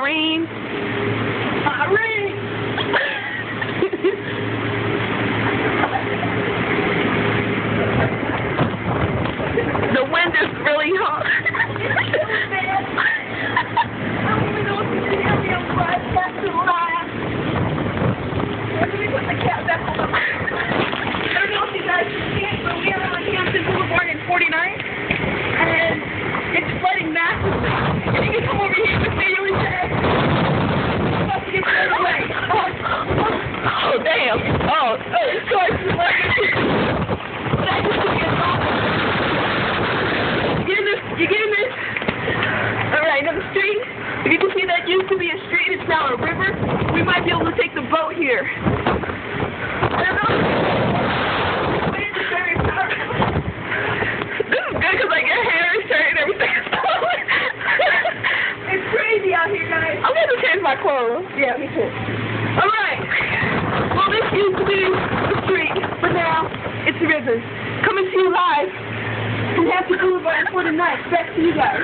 Irene. Irene! The wind is really hot. And it's flooding massively. And you can come over here with me really fast. I'm about to get flooded away. Oh, damn. Oh, Of course, it's like but I just took it off. You getting this? Alright, now the street, if you can see that used to be a street, it's now a river. We might be able to take the boat here. I don't know. The wind is very powerful. this is good because like your hair is turning and everything. It's crazy out here, guys. I'm going to change my clothes. Yeah, me too. Alright. Well, this used to be the street, but now it's the river. Coming to you live from Hampton Boulevard for the night. Back to you guys.